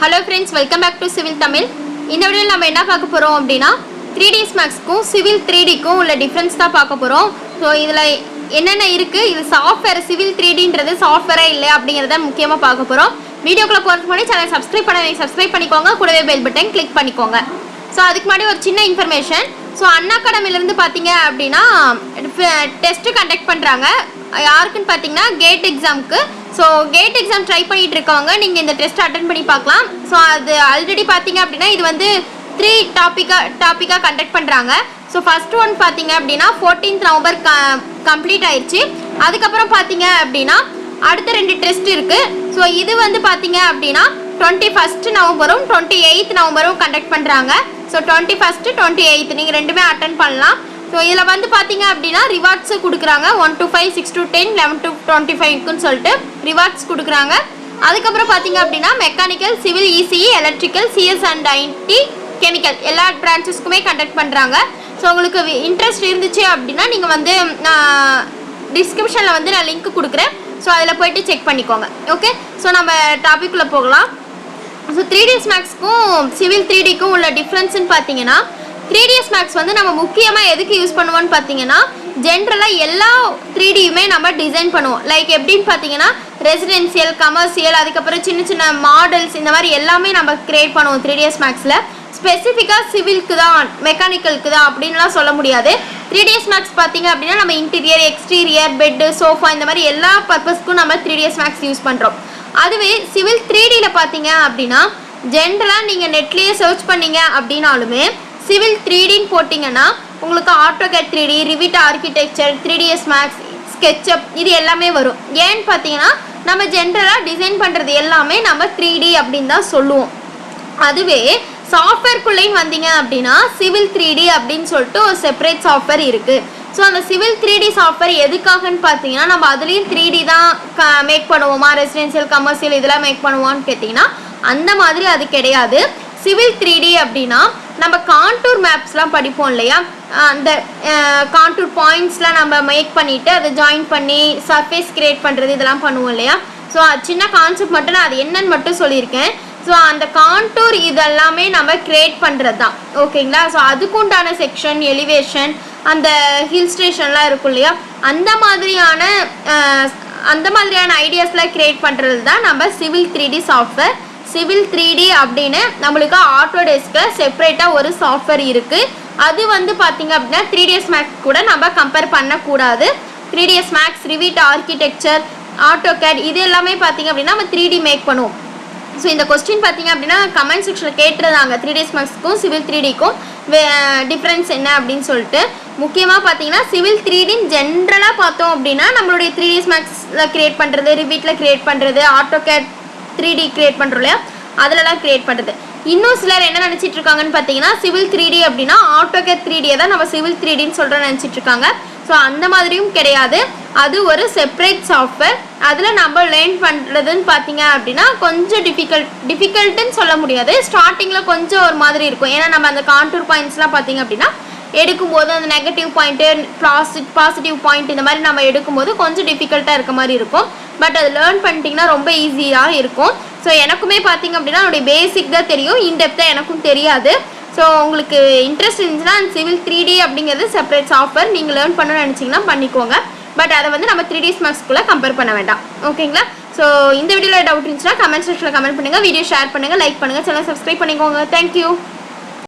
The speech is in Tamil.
Hello friends, welcome back to Civil Tamil. இந்த வீடியோல நம்ம என்ன பார்க்க போறோம் அப்படினா 3ds max க்கும் civil 3d க்கும் உள்ள டிஃபரன்ஸ் தான் பார்க்க போறோம். சோ இதுல என்னென்ன இருக்கு, இது சாஃப்ட்வேர் civil 3dன்றது சாஃப்ட்வேரா இல்ல அப்படிங்கறத முக்கியமா பார்க்க போறோம். வீடியோக்குள்ள போறதுக்கு முன்னாடி சேனலை சப்ஸ்கிரைப் பண்ணிக்கோங்க, கூடவே பெல் பட்டன் கிளிக் பண்ணிக்கோங்க. சோ அதுக்கு முன்னாடி ஒரு சின்ன இன்ஃபர்மேஷன். சோ Unacademy ல இருந்து பாத்தீங்க அப்படினா டெஸ்ட் கண்டக்ட் பண்றாங்க. யாருக்குன்னு பாத்தீங்கன்னா கேட் எக்ஸாம்க்கு. ஸோ கேட் எக்ஸாம் ட்ரை பண்ணிட்டு இருக்கவங்க நீங்கள் இந்த டெஸ்ட் அட்டன் பண்ணி பார்க்கலாம். ஸோ அது ஆல்ரெடி பார்த்தீங்க அப்படின்னா இது வந்து 3 டாப்பிக்காக கண்டக்ட் பண்ணுறாங்க. ஸோ ஃபர்ஸ்ட் ஒன் பார்த்தீங்க அப்படின்னா 14th நவம்பர் கம்ப்ளீட் ஆயிடுச்சு. அதுக்கப்புறம் பார்த்தீங்க அப்படின்னா அடுத்த 2 டெஸ்ட் இருக்குது. ஸோ இது வந்து பார்த்தீங்க அப்படின்னா 21st நவம்பரும் 28th நவம்பரும் கண்டக்ட் பண்ணுறாங்க. ஸோ 21st 28th நீங்கள் ரெண்டுமே அட்டன் பண்ணலாம். ஸோ இதில் வந்து பார்த்தீங்க அப்படின்னா ரிவார்ட்ஸு கொடுக்குறாங்க. 1 to 5, 6 to 10, 11 to 25க்குன்னு சொல்லிட்டு ரிவார்ட்ஸ் கொடுக்குறாங்க. அதுக்கப்புறம் பார்த்தீங்க அப்படின்னா mechanical, civil, ECE, electrical, CS and IT, chemical எல்லா பிரான்ச்சஸ்க்குமே கண்டக்ட் பண்ணுறாங்க. ஸோ உங்களுக்கு இன்ட்ரெஸ்ட் இருந்துச்சு அப்படின்னா நீங்கள் வந்து நான் டிஸ்கிரிப்ஷனில் வந்து நான் லிங்க் கொடுக்குறேன். ஸோ அதில் போய்ட்டு செக் பண்ணிக்கோங்க. ஓகே, ஸோ நம்ம டாபிக்குள்ளே போகலாம். ஸோ 3ds மேக்ஸ்க்கும் சிவில் 3dக்கும் உள்ள டிஃப்ரென்ஸ்ன்னு பார்த்தீங்கன்னா 3ds மேக்ஸ் வந்து நம்ம முக்கியமாக எதுக்கு யூஸ் பண்ணுவோம்னு பார்த்தீங்கன்னா ஜென்ரலாக எல்லா 3Dயுமே நம்ம டிசைன் பண்ணுவோம். லைக் எப்படின்னு பார்த்தீங்கன்னா ரெசிடென்சியல், கமர்ஷியல், அதுக்கப்புறம் சின்ன சின்ன மாடல்ஸ் இந்த மாதிரி எல்லாமே நம்ம கிரியேட் பண்ணுவோம் 3ds மேக்ஸில். ஸ்பெசிஃபிக்காக சிவிலுக்கு தான் மெக்கானிக்கலுக்கு தான் அப்படின்லாம் சொல்ல முடியாது. 3ds மேக்ஸ் பார்த்தீங்க அப்படின்னா நம்ம இன்டீரியர், எக்ஸ்டீரியர், பெட்டு, சோஃபா இந்த மாதிரி எல்லா பர்பஸ்க்கும் நம்ம 3ds மேக்ஸ் யூஸ் பண்ணுறோம். அதுவே சிவில் 3Dயில் பார்த்தீங்க அப்படின்னா ஜென்ரலாக நீங்கள் நெட்லேயே சர்ச் பண்ணீங்க அப்படின்னாலுமே சிவில் 3Dன்னு போட்டிங்கன்னா உங்களுக்கு AutoCAD 3D, Revit architecture, 3ds Max, SketchUp இது எல்லாமே வரும். ஏன்னு பார்த்தீங்கன்னா நம்ம ஜென்ரலாக டிசைன் பண்ணுறது எல்லாமே நம்ம 3D அப்படின்னு தான் சொல்லுவோம். அதுவே சாஃப்ட்வேர்க்குள்ளேயும் வந்தீங்க அப்படின்னா சிவில் 3D அப்படின்னு சொல்லிட்டு ஒரு செப்பரேட் சாஃப்ட்வேர் இருக்குது. ஸோ அந்த சிவில் 3D சாஃப்ட்வேர் எதுக்காகன்னு பார்த்தீங்கன்னா நம்ம அதுலேயும் 3D தான் மேக் பண்ணுவோமா, ரெசிடென்சியல், கமர்ஷியல் இதெல்லாம் மேக் பண்ணுவோன்னு கேட்டிங்கன்னா அந்த மாதிரி அது கிடையாது. சிவில் 3D அப்படின்னா நம்ம கான்டூர் மேப்ஸ்லாம் படிப்போம் இல்லையா, அந்த கான்டூர் பாயிண்ட்ஸ்லாம் நம்ம மேக் பண்ணிவிட்டு அதை ஜாயின் பண்ணி சர்ஃபேஸ் கிரியேட் பண்ணுறது இதெல்லாம் பண்ணுவோம் இல்லையா. ஸோ சின்ன கான்செப்ட் மட்டும் நான் அது என்னன்னு மட்டும் சொல்லியிருக்கேன். ஸோ அந்த கான்டூர் இதெல்லாமே நம்ம கிரியேட் பண்ணுறது தான். ஓகேங்களா. ஸோ அதுக்குண்டான செக்ஷன், எலிவேஷன், அந்த ஹில் ஸ்டேஷன்லாம் இருக்கும் இல்லையா, அந்த மாதிரியான ஐடியாஸ்லாம் கிரியேட் பண்ணுறது தான் நம்ம civil 3D software. Civil 3D அப்படின்னு நம்மளுக்கு ஆட்டோடெஸ்கில் செப்பரேட்டாக ஒரு சாஃப்ட்வேர் இருக்குது. அது வந்து பார்த்திங்க அப்படின்னா 3ds மேக்ஸ் கூட நம்ம கம்பேர் பண்ணக்கூடாது. 3ds maths, Revit architecture, AutoCAD இது எல்லாமே பார்த்திங்க அப்படின்னா நம்ம 3D மேக் பண்ணுவோம். ஸோ இந்த கொஸ்டின் பார்த்திங்க அப்படின்னா கமெண்ட் செக்ஷனில் கேட்டுருந்தாங்க 3ds மேக்ஸ்க்கும் சிவில் 3Dக்கும் டிஃப்ரென்ஸ் என்ன அப்படின்னு சொல்லிட்டு. முக்கியமாக பார்த்தீங்கன்னா சிவில் 3Dன்னு ஜென்ரலாக பார்த்தோம் அப்படின்னா நம்மளுடைய 3ds மேக்ஸில் க்ரியேட் பண்ணுறது, ரிவிட்டில் க்ரியேட் பண்ணுறது, ஆட்டோகேட் 3D கிரியேட் பண்ணுறோம் இல்லையா அதிலலாம் கிரியேட் பண்ணுறது. இன்னும் சிலர் என்ன நினச்சிட்டு இருக்காங்கன்னு பார்த்தீங்கன்னா சிவில் 3D அப்படின்னா ஆட்டோகேட் 3Dயை தான் நம்ம சிவில் 3Dன்னு சொல்கிற நினச்சிட்டு இருக்காங்க. ஸோ அந்த மாதிரியும் கிடையாது. அது ஒரு செப்பரேட் சாஃப்ட்வேர். அதில் நம்ம லேர்ன் பண்ணுறதுன்னு பார்த்தீங்க அப்படின்னா கொஞ்சம் டிஃபிகல்ட்டுன்னு சொல்ல முடியாது. ஸ்டார்டிங்கில் கொஞ்சம் ஒரு மாதிரி இருக்கும். ஏன்னா நம்ம அந்த கான்டூர் பாயிண்ட்ஸ்லாம் பார்த்தீங்க அப்படின்னா எடுக்கும்போது அந்த நெகட்டிவ் பாயிண்ட்டு, பாசிட்டிவ் பாயிண்ட் இந்த மாதிரி நம்ம எடுக்கும்போது கொஞ்சம் டிஃபிகல்ட்டாக இருக்க மாதிரி இருக்கும். பட் அது லேர்ன் பண்ணிட்டீங்கன்னா ரொம்ப ஈஸியாக இருக்கும். ஸோ எனக்குமே பார்த்தீங்க அப்படின்னா என்னுடைய பேசிக் தான் தெரியும், இன்டெப்த்தாக எனக்கும் தெரியாது. ஸோ உங்களுக்கு இன்ட்ரெஸ்ட் இருந்துச்சுன்னா சிவில் 3D அப்படிங்கிறது செப்பரேட் சாஃப்ட்வேர். நீங்கள் லேர்ன் பண்ணணும்னு நினச்சிங்கன்னா பண்ணிக்கோங்க. பட் அதை வந்து நம்ம 3ds மேக்ஸ்க்குள்ளே கம்பேர் பண்ண வேண்டாம். ஓகேங்களா. ஸோ இந்த வீடியோவில் டவுட் இருந்துச்சுன்னா கமெண்ட் செக்ஷனில் கமெண்ட் பண்ணுங்கள், வீடியோ ஷேர் பண்ணுங்கள், லைக் பண்ணுங்கள், சேனல் சப்ஸ்கிரைப் பண்ணிக்கோங்க. தேங்க்யூ.